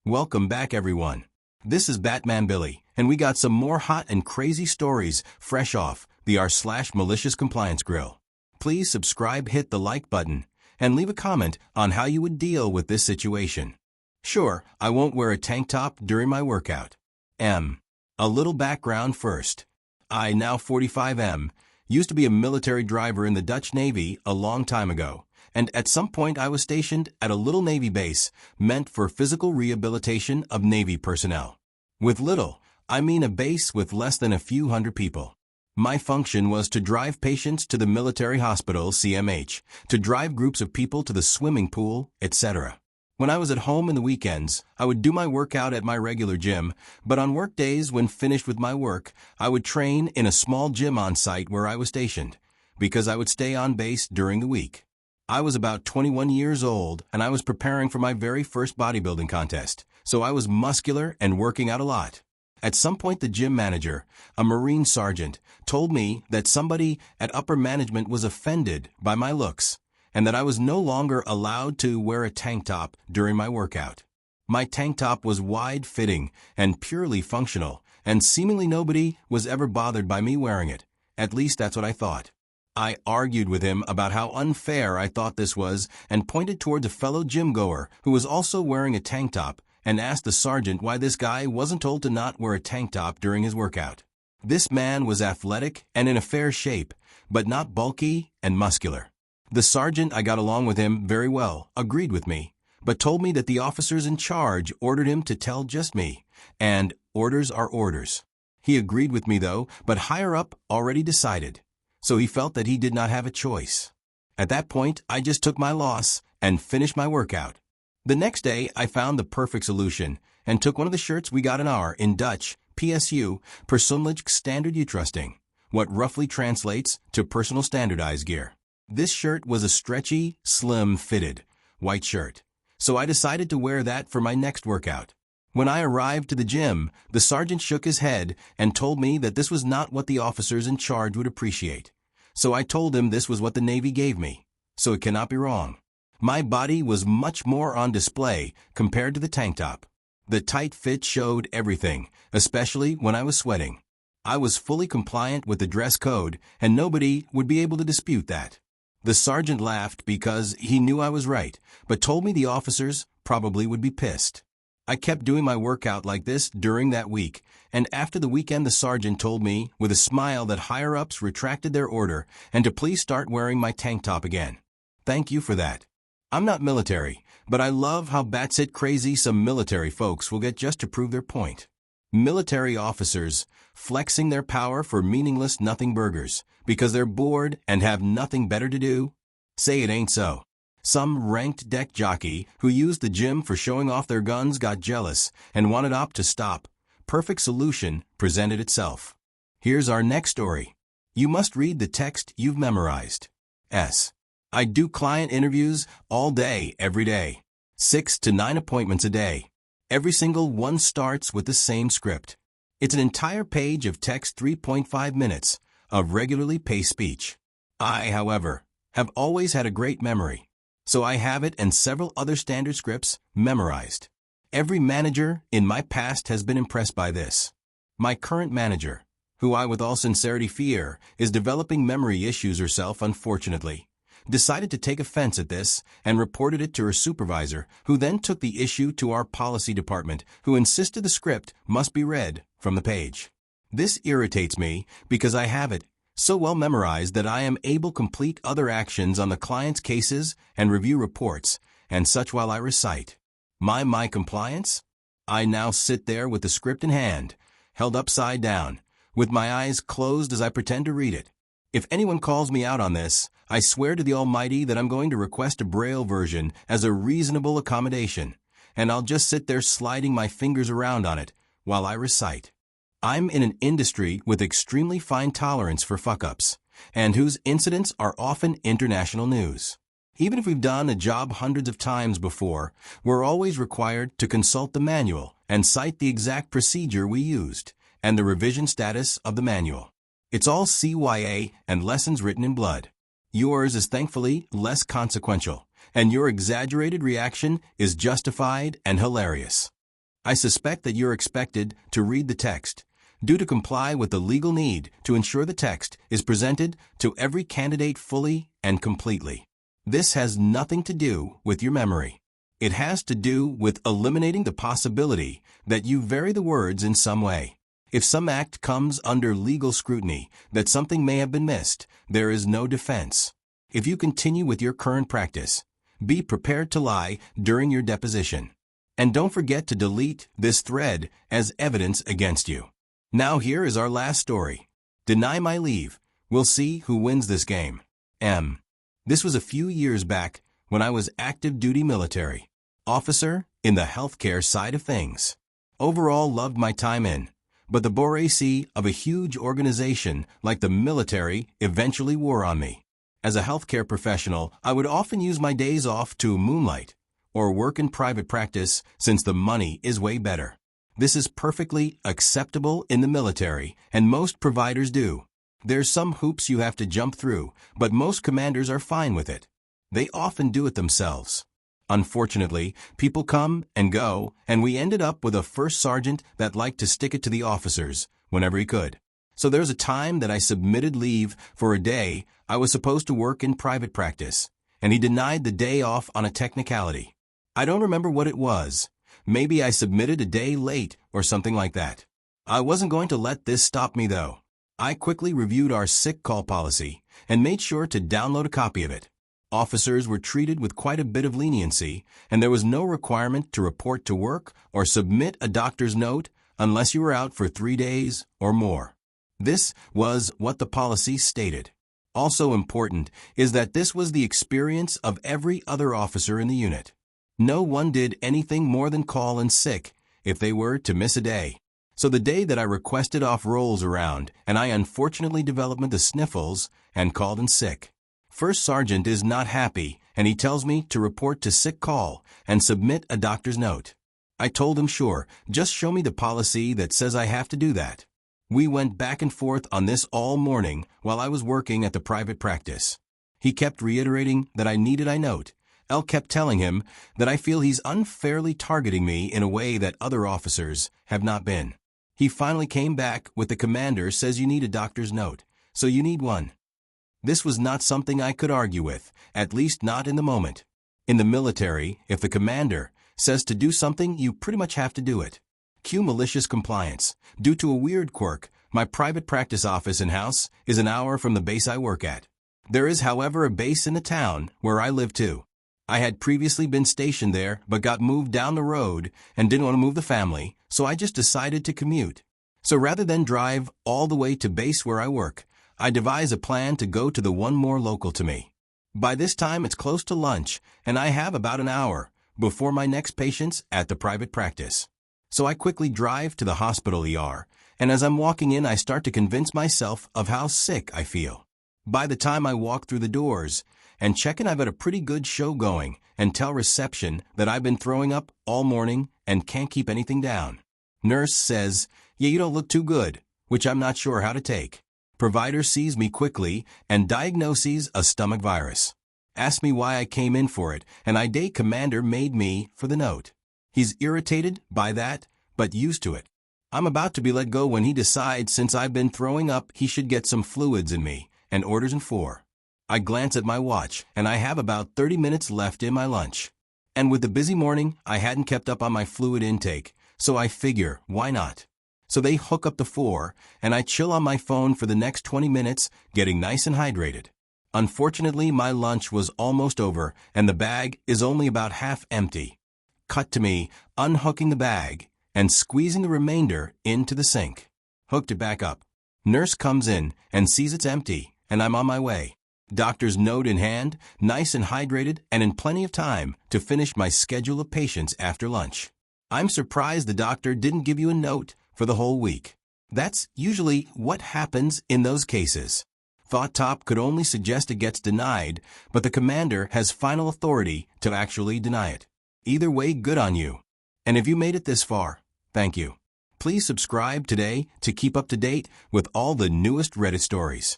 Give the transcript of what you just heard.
Welcome back, everyone. This is Batman Billy, and we got some more hot and crazy stories fresh off the r/malicious compliance grill. Please subscribe, hit the like button, and leave a comment on how you would deal with this situation. Sure, I won't wear a tank top during my workout. A little background first. I, now 45, used to be a military driver in the Dutch Navy a long time ago, and at some point I was stationed at a little Navy base meant for physical rehabilitation of Navy personnel. With little, I mean a base with less than a few hundred people. My function was to drive patients to the military hospital, CMH, to drive groups of people to the swimming pool, etc. When I was at home in the weekends, I would do my workout at my regular gym, but on work days when finished with my work, I would train in a small gym on site where I was stationed, because I would stay on base during the week. I was about 21 years old, and I was preparing for my very first bodybuilding contest, so I was muscular and working out a lot. At some point, the gym manager, a Marine sergeant, told me that somebody at upper management was offended by my looks, and that I was no longer allowed to wear a tank top during my workout. My tank top was wide-fitting and purely functional, and seemingly nobody was ever bothered by me wearing it. At least that's what I thought. I argued with him about how unfair I thought this was and pointed towards a fellow gym-goer who was also wearing a tank top and asked the sergeant why this guy wasn't told to not wear a tank top during his workout. This man was athletic and in a fair shape, but not bulky and muscular. The sergeant, I got along with him very well, agreed with me, but told me that the officers in charge ordered him to tell just me, and orders are orders. He agreed with me though, but higher up already decided, so he felt that he did not have a choice. At that point, I just took my loss and finished my workout. The next day, I found the perfect solution and took one of the shirts we got in Dutch, PSU, Persoonlijk Standaard Uitrusting, what roughly translates to personal standardized gear. This shirt was a stretchy, slim-fitted, white shirt, so I decided to wear that for my next workout. When I arrived to the gym, the sergeant shook his head and told me that this was not what the officers in charge would appreciate. So I told him this was what the Navy gave me, so it cannot be wrong. My body was much more on display compared to the tank top. The tight fit showed everything, especially when I was sweating. I was fully compliant with the dress code, and nobody would be able to dispute that. The sergeant laughed because he knew I was right, but told me the officers probably would be pissed. I kept doing my workout like this during that week, and after the weekend the sergeant told me with a smile that higher-ups retracted their order and to please start wearing my tank top again. Thank you for that. I'm not military, but I love how batshit crazy some military folks will get just to prove their point. Military officers flexing their power for meaningless nothing burgers because they're bored and have nothing better to do? Say it ain't so. Some ranked deck jockey who used the gym for showing off their guns got jealous and wanted op to stop. Perfect solution presented itself. Here's our next story. You must read the text you've memorized. I do client interviews all day, every day. 6 to 9 appointments a day. Every single one starts with the same script. It's an entire page of text, 3.5 minutes of regularly paced speech. I, however, have always had a great memory, so I have it and several other standard scripts memorized. Every manager in my past has been impressed by this. My current manager, who I with all sincerity fear is developing memory issues herself, unfortunately, decided to take offense at this and reported it to her supervisor, who then took the issue to our policy department, who insisted the script must be read from the page. This irritates me because I have it so well memorized that I am able to complete other actions on the client's cases and review reports and such while I recite. My compliance? I now sit there with the script in hand, held upside down, with my eyes closed as I pretend to read it. If anyone calls me out on this, I swear to the Almighty that I'm going to request a Braille version as a reasonable accommodation, and I'll just sit there sliding my fingers around on it while I recite. I'm in an industry with extremely fine tolerance for fuck-ups, and whose incidents are often international news. Even if we've done a job hundreds of times before, we're always required to consult the manual and cite the exact procedure we used and the revision status of the manual. It's all CYA and lessons written in blood. Yours is thankfully less consequential, and your exaggerated reaction is justified and hilarious. I suspect that you're expected to read the text, due to comply with the legal need to ensure the text is presented to every candidate fully and completely. This has nothing to do with your memory. It has to do with eliminating the possibility that you vary the words in some way. If some act comes under legal scrutiny that something may have been missed, there is no defense. If you continue with your current practice, be prepared to lie during your deposition. And don't forget to delete this thread as evidence against you. Now here is our last story. Deny my leave. We'll see who wins this game. This was a few years back when I was active duty military officer in the healthcare side of things. Overall loved my time in, but the bureaucracy of a huge organization like the military eventually wore on me. As a healthcare professional, I would often use my days off to moonlight or work in private practice since the money is way better. This is perfectly acceptable in the military, and most providers do. There's some hoops you have to jump through, but most commanders are fine with it. They often do it themselves. Unfortunately, people come and go, and we ended up with a first sergeant that liked to stick it to the officers whenever he could. So there's a time that I submitted leave for a day I was supposed to work in private practice, and he denied the day off on a technicality. I don't remember what it was. Maybe I submitted a day late or something like that. I wasn't going to let this stop me though. I quickly reviewed our sick call policy and made sure to download a copy of it. Officers were treated with quite a bit of leniency, and there was no requirement to report to work or submit a doctor's note unless you were out for 3 days or more. This was what the policy stated. Also important is that this was the experience of every other officer in the unit. No one did anything more than call in sick if they were to miss a day. So the day that I requested off rolls around, and I unfortunately developed the sniffles and called in sick. First Sergeant is not happy, and he tells me to report to sick call and submit a doctor's note. I told him sure, just show me the policy that says I have to do that. We went back and forth on this all morning while I was working at the private practice. He kept reiterating that I needed a note. Elle kept telling him that I feel he's unfairly targeting me in a way that other officers have not been. He finally came back with the commander says you need a doctor's note, so you need one. This was not something I could argue with, at least not in the moment. In the military, if the commander says to do something, you pretty much have to do it. Cue malicious compliance. Due to a weird quirk, my private practice office and house is an hour from the base I work at. There is, however, a base in the town where I live too. I had previously been stationed there but got moved down the road and didn't want to move the family, so I just decided to commute. So rather than drive all the way to base where I work, I devised a plan to go to the one more local to me. By this time it's close to lunch, and I have about an hour before my next patient's at the private practice. So I quickly drive to the hospital ER, and as I'm walking in I start to convince myself of how sick I feel. By the time I walk through the doors and check in, I've got a pretty good show going and tell reception that I've been throwing up all morning and can't keep anything down. Nurse says, "Yeah, you don't look too good," which I'm not sure how to take. Provider sees me quickly and diagnoses a stomach virus. Asks me why I came in for it, and day commander made me for the note. He's irritated by that, but used to it. I'm about to be let go when he decides since I've been throwing up he should get some fluids in me and orders in 4. I glance at my watch, and I have about 30 minutes left in my lunch. And with the busy morning, I hadn't kept up on my fluid intake, so I figure, why not? So they hook up the 4, and I chill on my phone for the next 20 minutes, getting nice and hydrated. Unfortunately, my lunch was almost over, and the bag is only about half empty. Cut to me unhooking the bag and squeezing the remainder into the sink. Hooked it back up. Nurse comes in and sees it's empty, and I'm on my way. Doctor's note in hand, nice and hydrated, and in plenty of time to finish my schedule of patients after lunch. I'm surprised the doctor didn't give you a note for the whole week. That's usually what happens in those cases. Thought Top could only suggest it gets denied, but the commander has final authority to actually deny it. Either way, good on you. And if you made it this far, thank you. Please subscribe today to keep up to date with all the newest Reddit stories.